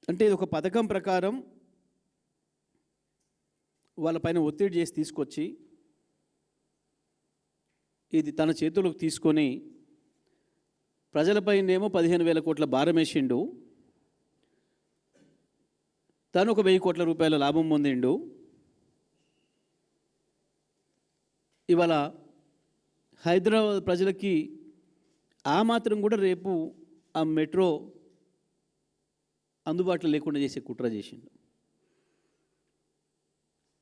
అంటే ఇది ఒక పథకం ప్రకారం వాళ్ళపైన ఒత్తిడి చేసి తీసుకొచ్చి ఇది తన చేతులకు తీసుకొని ప్రజలపైనేమో 15,000 కోట్ల భారం వేసిండు, తను ఒక 1,000 కోట్ల రూపాయల లాభం పొందిండు. ఇవాళ హైదరాబాద్ ప్రజలకి ఆ మాత్రం కూడా రేపు ఆ మెట్రో అందుబాటులో లేకుండా చేసే కుట్ర చేసిండు.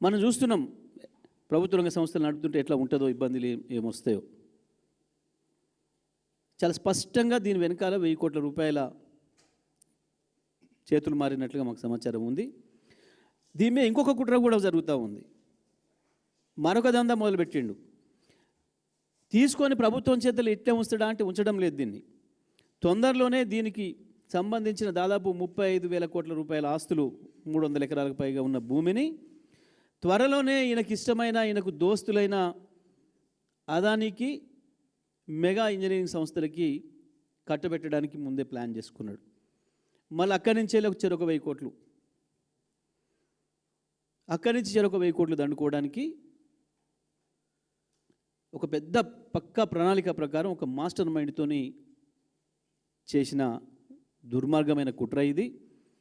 మనం చూస్తున్నాం ప్రభుత్వ రంగ సంస్థలు నడుపుతుంటే ఎట్లా ఉంటుందో, ఇబ్బందులు ఏమొస్తాయో. చాలా స్పష్టంగా దీని వెనకాల 1,000 కోట్ల రూపాయల చేతులు మారినట్లుగా మాకు సమాచారం ఉంది. దీని మీద ఇంకొక కుట్ర కూడా జరుగుతూ ఉంది. మరొక దందా మొదలుపెట్టిండు. తీసుకొని ప్రభుత్వం చేతులు ఇట్లే ఉంచడా అంటే ఉంచడం లేదు. దీన్ని తొందరలోనే దీనికి సంబంధించిన దాదాపు 35,000 కోట్ల రూపాయల ఆస్తులు, 300 ఎకరాలకు పైగా ఉన్న భూమిని త్వరలోనే ఈయనకి ఇష్టమైన, ఈయనకు దోస్తులైన అదానికి, మెగా ఇంజనీరింగ్ సంస్థలకి కట్టబెట్టడానికి ముందే ప్లాన్ చేసుకున్నాడు. మళ్ళీ అక్కడి నుంచే చెరొక 1,000 కోట్లు, అక్కడి నుంచి చెరొక 1,000 కోట్లు దండుకోవడానికి ఒక పెద్ద పక్కా ప్రణాళిక ప్రకారం ఒక మాస్టర్ మైండ్తోని చేసిన దుర్మార్గమైన కుట్ర ఇది.